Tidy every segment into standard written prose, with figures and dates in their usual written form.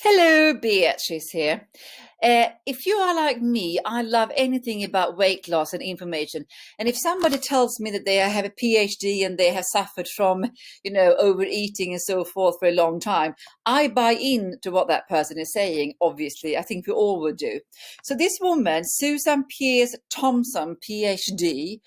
Hello, Beatrice here. If you are like me, I love anything about weight loss and information. And if somebody tells me that they have a PhD and they have suffered from, overeating and so forth for a long time, I buy into what that person is saying. Obviously, I think we all would do. So this woman, Susan Pierce Thompson, PhD,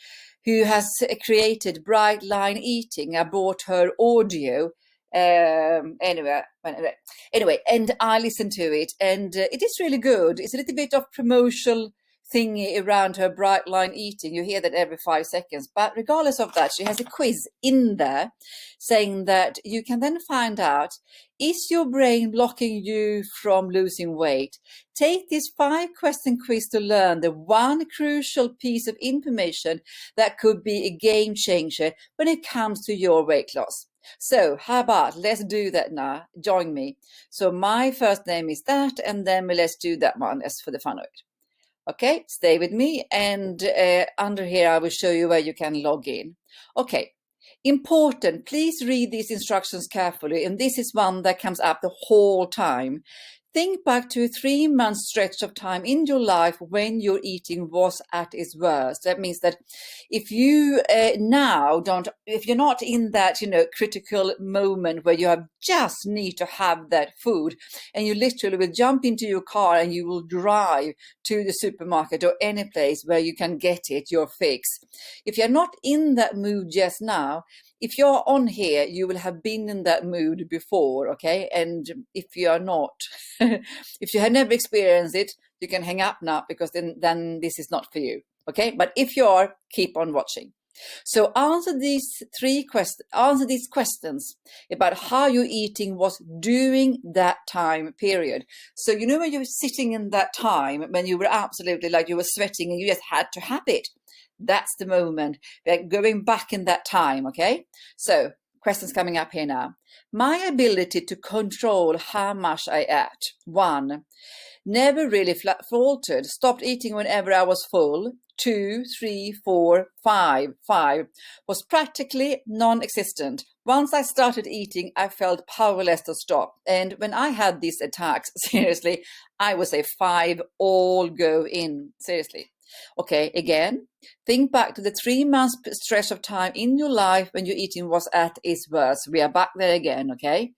who has created Bright Line Eating, I bought her audio. Anyway, and I listened to it, and it is really good. It's a little bit of promotional thingy around her bright line eating. You hear that every 5 seconds, but regardless of that, she has a quiz in there saying that you can then find out, is your brain blocking you from losing weight? Take this 5-question quiz to learn the one crucial piece of information that could be a game changer when it comes to your weight loss. So how about let's do that now? Join me. So my first name is that, and then let's do that one as for the fun of it. Okay, stay with me, and under here I will show you where you can log in. Okay, important, please read these instructions carefully, and this is one that comes up the whole time. Think back to a 3-month stretch of time in your life when your eating was at its worst. That means that if you if you're not in that, critical moment where you just need to have that food, and you literally will jump into your car and you will drive to the supermarket or any place where you can get it, your fix. If you're not in that mood just now, if you're on here, you will have been in that mood before, okay? And if you are not, if you have never experienced it, you can hang up now, because then this is not for you, okay? But if you are, keep on watching. So answer these questions about how your eating was during that time period. So when you were sitting in that time when you were absolutely like you were sweating and you just had to have it. That's the moment. We're going back in that time, okay? So questions coming up here now. My ability to control how much I ate. 1, never really faltered. Stopped eating whenever I was full. 2, 3, 4, 5. 5 was practically non-existent. Once I started eating, I felt powerless to stop. And when I had these attacks, seriously, I would say 5 all go in. Seriously. Okay, again, think back to the 3-month stretch of time in your life when your eating was at its worst. We are back there again, okay?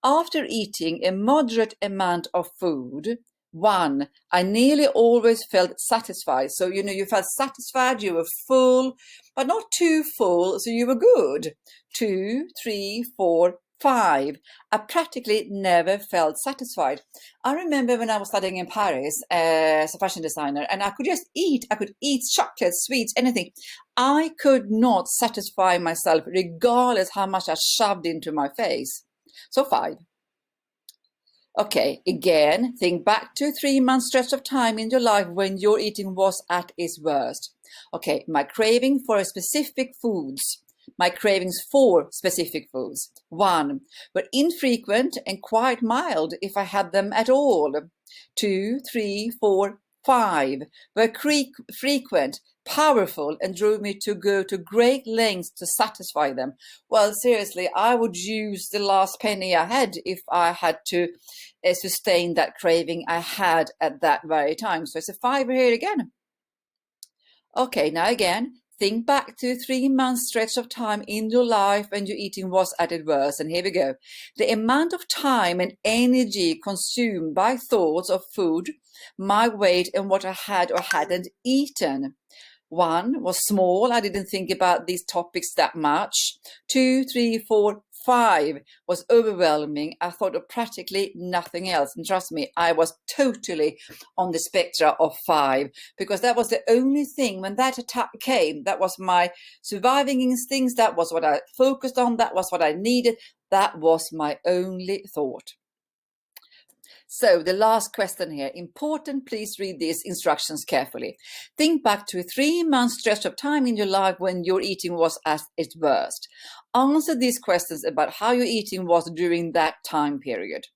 After eating a moderate amount of food, 1, I nearly always felt satisfied. So, you felt satisfied, you were full, but not too full, so you were good. 2, 3, 4, 5, I practically never felt satisfied. I remember when I was studying in Paris as a fashion designer, and I could just eat. I could eat chocolate, sweets, anything. I could not satisfy myself regardless how much I shoved into my face. So 5. Okay, again, think back to a 3-month stretch of time in your life when your eating was at its worst. Okay, my craving for specific foods. My cravings for specific foods. 1, were infrequent and quite mild if I had them at all. 2, 3, 4, 5 were frequent, powerful, and drove me to go to great lengths to satisfy them. Well, seriously, I would use the last penny I had if I had to sustain that craving I had at that very time. So it's a 5 here again. Okay, now again, think back to a 3-month stretch of time in your life when your eating was at its worst. And here we go. The amount of time and energy consumed by thoughts of food, my weight, and what I had or hadn't eaten. 1 was small. I didn't think about these topics that much. 2, 3, 4, 5 was overwhelming. I thought of practically nothing else. And trust me, I was totally on the spectrum of 5, because that was the only thing when that attack came. That was my surviving instincts. That was what I focused on. That was what I needed. That was my only thought. So the last question here, important, please read these instructions carefully. Think back to a 3-month stretch of time in your life when your eating was at its worst. Answer these questions about how your eating was during that time period.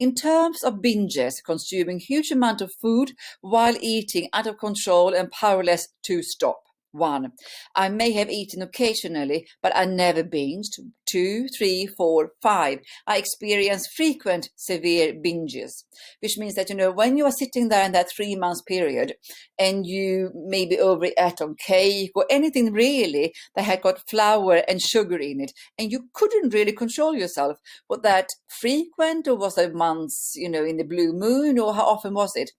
In terms of binges, consuming huge amount of food while eating out of control and powerless to stop. 1. I may have eaten occasionally, but I never binged. 2, 3, 4, 5. I experience frequent severe binges, which means that, when you are sitting there in that 3-month period and you maybe overate on cake or anything really that had got flour and sugar in it, and you couldn't really control yourself, was that frequent, or was it months, in the blue moon, or how often was it?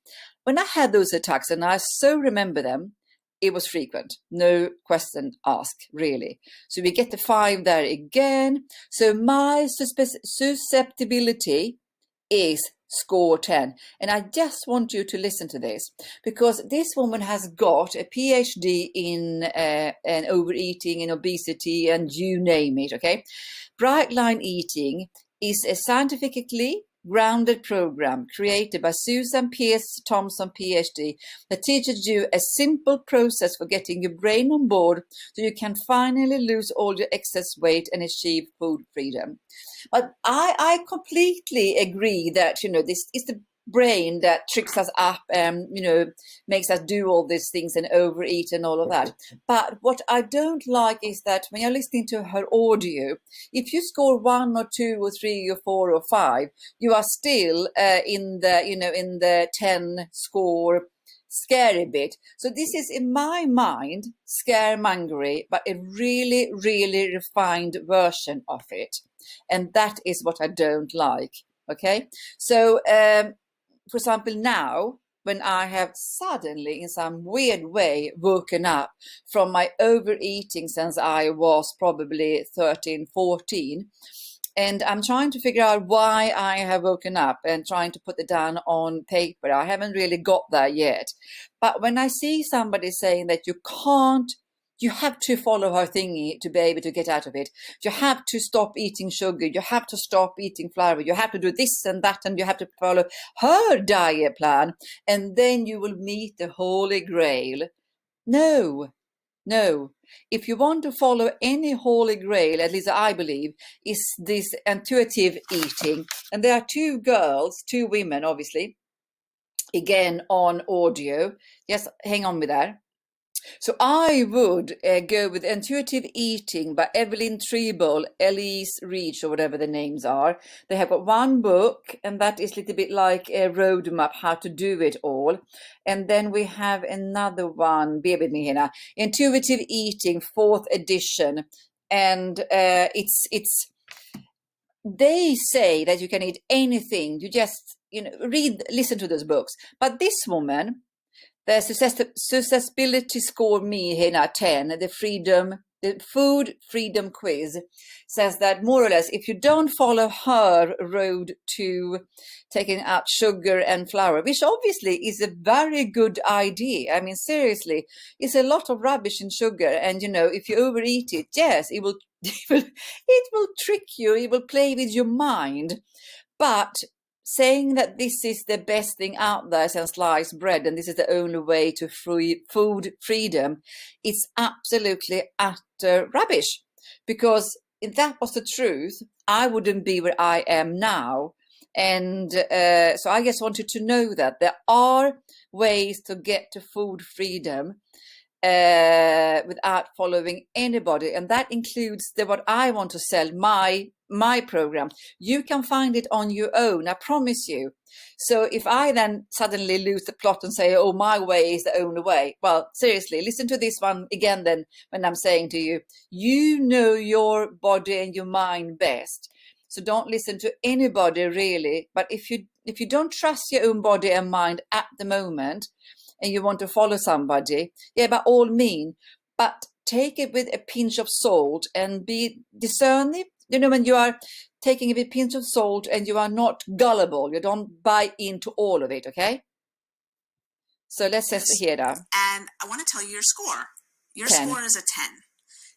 When I had those attacks, and I so remember them, it was frequent, no question asked, really. So we get the 5 there again. So my susceptibility is score 10. And I just want you to listen to this, because this woman has got a PhD in and overeating and obesity and you name it, okay? Bright Line Eating is a scientifically grounded program created by Susan Pierce Thompson, PhD, that teaches you a simple process for getting your brain on board so you can finally lose all your excess weight and achieve food freedom. But I completely agree that, this is the brain that tricks us up and, makes us do all these things and overeat and all of that. But what I don't like is that when you're listening to her audio, if you score 1 or 2 or 3 or 4 or 5, you are still in the 10 score scary bit. So this is, in my mind, scaremongery, but a really, really refined version of it. And that is what I don't like. Okay. So, for example, now, when I have suddenly, in some weird way, woken up from my overeating since I was probably 13, 14, and I'm trying to figure out why I have woken up and trying to put it down on paper. I haven't really got there yet. But when I see somebody saying that you have to follow her thingy to be able to get out of it. You have to stop eating sugar. You have to stop eating flour. You have to do this and that, and you have to follow her diet plan, and then you will meet the Holy Grail. No. If you want to follow any Holy Grail, at least I believe, is this intuitive eating. And there are 2 girls, 2 women, obviously, again on audio. Yes, hang on with that. So I would go with Intuitive Eating by Evelyn Treble, Elise Reach, or whatever the names are. They have got 1 book, and that is a little bit like a roadmap, how to do it all. And then we have another one, bear with me here now, Intuitive Eating, 4th edition. And it's they say that you can eat anything. You just, listen to those books. But this woman, the susceptibility score me here now 10, the food freedom quiz says that more or less, if you don't follow her road to taking out sugar and flour, which obviously is a very good idea. I mean, seriously, it's a lot of rubbish in sugar. And, if you overeat it, yes, it will trick you. It will play with your mind. But saying that this is the best thing out there since sliced bread and this is the only way to food freedom, it's absolutely utter rubbish. Because if that was the truth, I wouldn't be where I am now. And so I just wanted to know that there are ways to get to food freedom without following anybody, and that includes what I want to sell, my program. You can find it on your own, I promise you. So if I then suddenly lose the plot and say, oh, my way is the only way, well, seriously, listen to this one again then, when I'm saying to you, you know your body and your mind best. So don't listen to anybody really. But if you don't trust your own body and mind at the moment, and you want to follow somebody, yeah, by all means, but take it with a pinch of salt and be discerning. When you are taking it with a pinch of salt and you are not gullible, you don't buy into all of it, okay? So let's just hear that. And I want to tell you your score. Your 10. Score is a 10.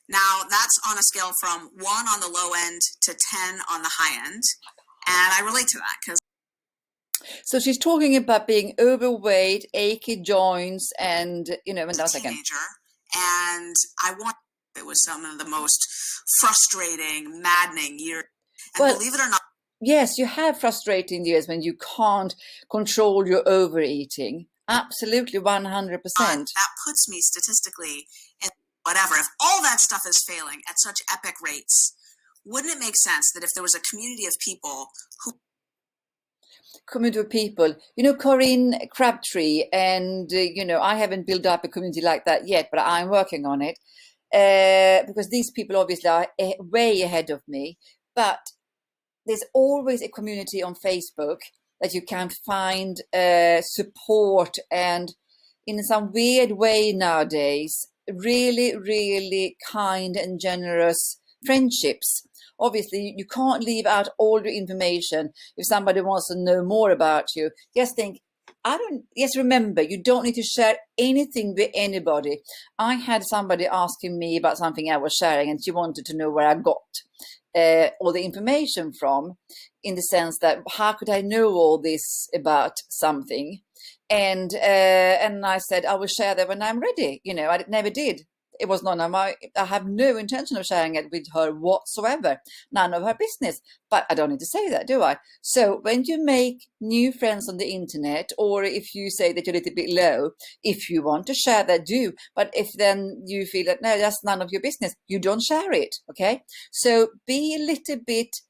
Now, that's on a scale from 1 on the low end to 10 on the high end. And I relate to that because so she's talking about being overweight, achy joints, and and as a teenager, and it was some of the most frustrating, maddening years. And believe it or not, yes, you have frustrating years when you can't control your overeating. Absolutely, 100%. That puts me statistically in whatever. If all that stuff is failing at such epic rates, wouldn't it make sense that if there was a community of people who Community of people, Corinne Crabtree, and I haven't built up a community like that yet, but I'm working on it, because these people obviously are way ahead of me. But there's always a community on Facebook that you can find support, and in some weird way nowadays, really, really kind and generous friendships. Obviously, you can't leave out all the information. If somebody wants to know more about you, just think, remember, you don't need to share anything with anybody. I had somebody asking me about something I was sharing, and she wanted to know where I got all the information from, in the sense that how could I know all this about something? And I said I will share that when I'm ready. I never did. It was none of my. I have no intention of sharing it with her whatsoever. None of her business. But I don't need to say that, do I? So when you make new friends on the internet, or if you say that you're a little bit low, if you want to share that, do. But if then you feel that no, that's none of your business, you don't share it. Okay. So be a little bit.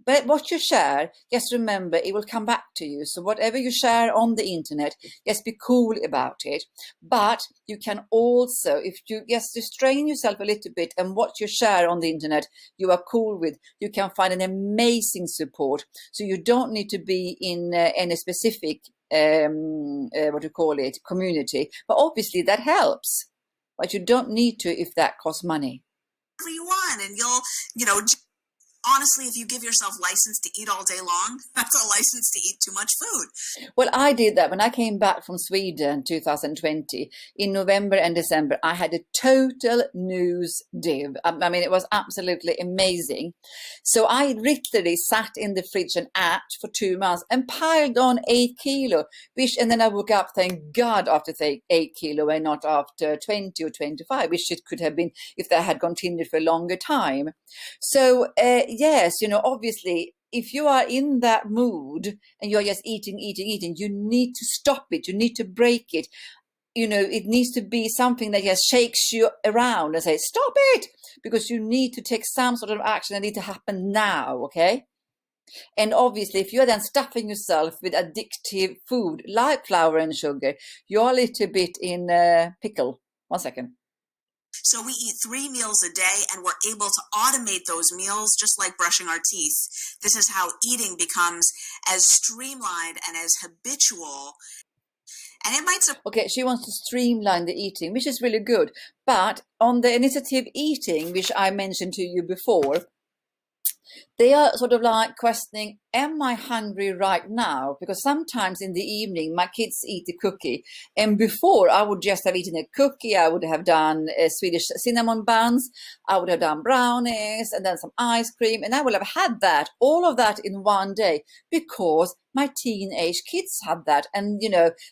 But what you share, just remember, it will come back to you. So whatever you share on the internet, just be cool about it. But you can also, if you just restrain yourself a little bit, and what you share on the internet, you are cool with, you can find an amazing support. So you don't need to be in any specific, community. But obviously that helps. But you don't need to if that costs money. whatever you want, and you'll, honestly, if you give yourself license to eat all day long, that's a license to eat too much food. Well, I did that when I came back from Sweden 2020. In November and December, I had a total news div. I mean, it was absolutely amazing. So I literally sat in the fridge and ate for 2 months and piled on 8 kilo, and then I woke up, thank God, after 8 kilo and not after 20 or 25, which it could have been if that had continued for a longer time. So, yes, obviously, if you are in that mood and you're just eating, you need to stop it. You need to break it. It needs to be something that just shakes you around and say, stop it, because you need to take some sort of action that needs to happen now. Okay. And obviously, if you're then stuffing yourself with addictive food like flour and sugar, you're a little bit in pickle. 1 second. So we eat 3 meals a day, and we're able to automate those meals just like brushing our teeth. This is how eating becomes as streamlined and as habitual. And it might... Okay, she wants to streamline the eating, which is really good. But on the initiative eating, which I mentioned to you before, they are sort of like questioning, am I hungry right now? Because sometimes in the evening, my kids eat a cookie. And before, I would just have eaten a cookie. I would have done Swedish cinnamon buns. I would have done brownies and then some ice cream. And I would have had that, all of that in one day, because my teenage kids had that. And,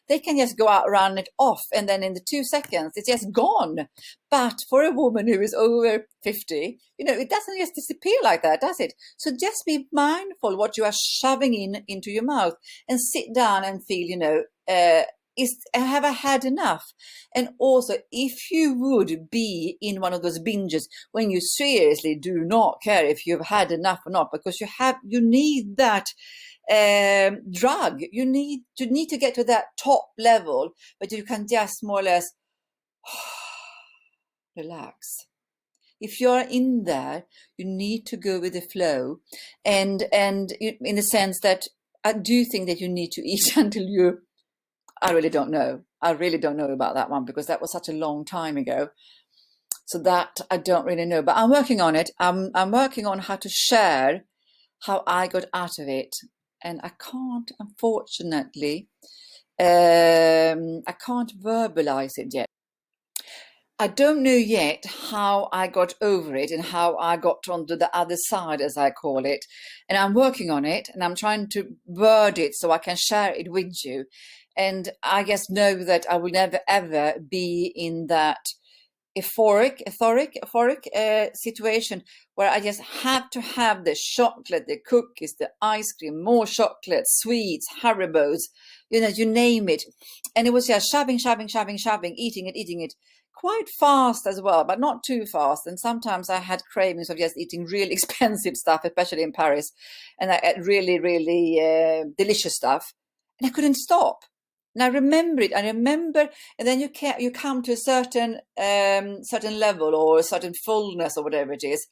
they can just go out, run it off. And then in the 2 seconds, it's just gone. But for a woman who is over 50, it doesn't just disappear like that, does it? So just be mindful what you are shoving into your mouth, and sit down and feel, have I had enough? And also, if you would be in one of those binges when you seriously do not care if you've had enough or not, because you need that drug. You need to get to that top level, but you can just more or less relax. If you're in there, you need to go with the flow, and in the sense that I do think that you need to eat until I really don't know. I really don't know about that one, because that was such a long time ago. So that I don't really know, but I'm working on it. I'm working on how to share how I got out of it, and I can't, unfortunately, I can't verbalize it yet. I don't know yet how I got over it and how I got onto the other side, as I call it. And I'm working on it, and I'm trying to word it so I can share it with you. And I just know that I will never, ever be in that euphoric situation where I just had to have the chocolate, the cookies, the ice cream, more chocolate, sweets, Haribos, you name it. And it was just shoving, eating it quite fast as well, but not too fast. And sometimes I had cravings of just eating really expensive stuff, especially in Paris, and I ate really, really delicious stuff, and I couldn't stop. And I remember it. I remember, and then you come to a certain level or a certain fullness or whatever it is,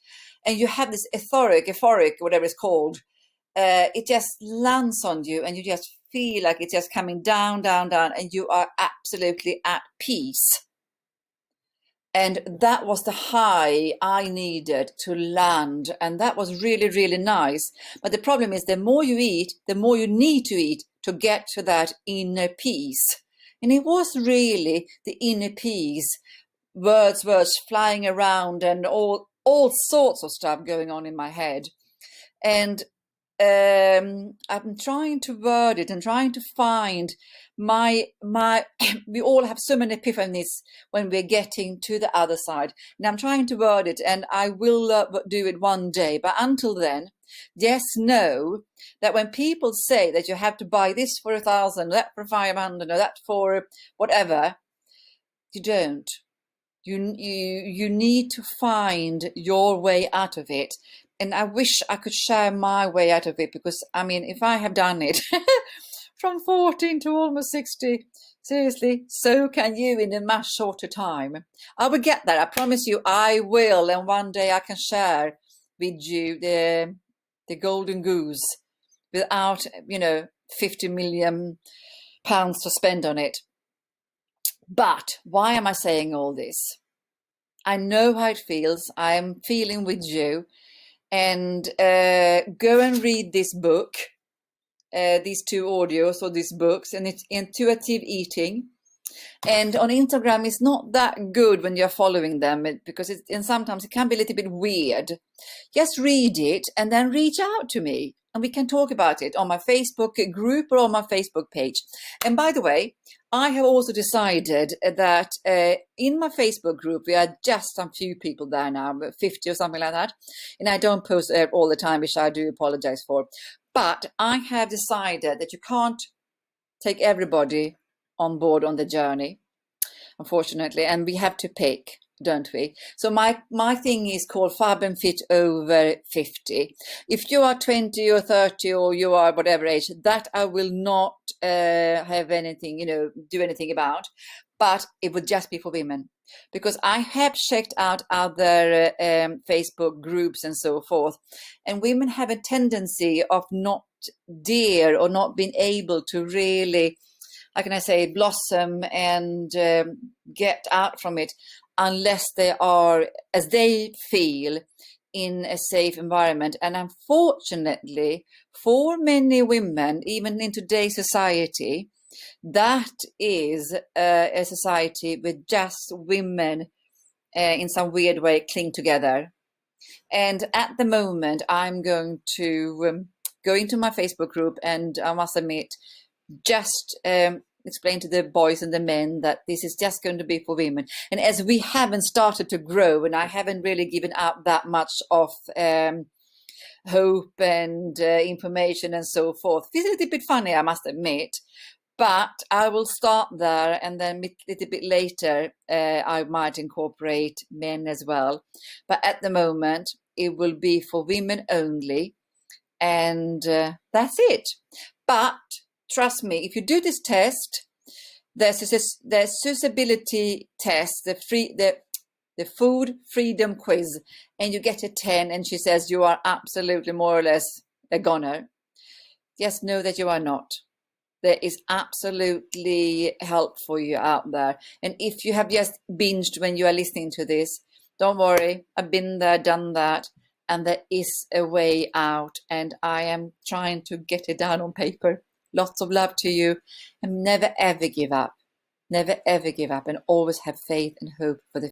and you have this euphoric, whatever it's called. It just lands on you, and you just feel like it's just coming down, and you are absolutely at peace. And that was the high I needed to land, and that was really, really nice. But the problem is, the more you eat, the more you need to eat to get to that inner peace. And it was really the inner peace, words flying around, and all sorts of stuff going on in my head. And I'm trying to word it and trying to find my we all have so many epiphanies when we're getting to the other side, and I'm trying to word it, and I will do it one day. But until then, just know that when people say that you have to buy this for 1,000, that for 500, or that for whatever, you don't. You need to find your way out of it. And I wish I could share my way out of it, because, I mean, if I have done it from 14 to almost 60, seriously, so can you in a much shorter time. I will get there. I promise you I will. And one day I can share with you the golden goose without, 50 million pounds to spend on it. But why am I saying all this? I know how it feels. I am feeling with you. And go and read this book, these 2 audios or these books, and it's intuitive eating. And on Instagram, it's not that good when you're following them, because and sometimes it can be a little bit weird. Just read it and then reach out to me, and we can talk about it on my Facebook group or on my Facebook page. And by the way, I have also decided that in my Facebook group, we are just some few people there now, 50 or something like that. And I don't post all the time, which I do apologize for. But I have decided that you can't take everybody on board on the journey, unfortunately. And we have to pick, don't we? So my thing is called Fab and Fit Over 50. If you are 20 or 30 or you are whatever age, that I will not have anything, do anything about. But it would just be for women, because I have checked out other Facebook groups and so forth, and women have a tendency of not dare or not being able to really, how can I say, blossom and get out from it, unless they are, as they feel, in a safe environment. And unfortunately, for many women, even in today's society, that is a society with just women in some weird way cling together. And at the moment, I'm going to go into my Facebook group, and I must admit, just explain to the boys and the men that this is just going to be for women. And as we haven't started to grow, and I haven't really given out that much of hope and information and so forth, it's a little bit funny, I must admit. But I will start there, and then a little bit later I might incorporate men as well. But at the moment, it will be for women only, and that's it. But trust me, if you do this test, there's suitability test, the food freedom quiz, and you get a 10, and she says you are absolutely more or less a goner. Just know that you are not. There is absolutely help for you out there. And if you have just binged when you are listening to this, don't worry. I've been there, done that. And there is a way out. And I am trying to get it down on paper. Lots of love to you. And never, ever give up. Never, ever give up. And always have faith and hope for the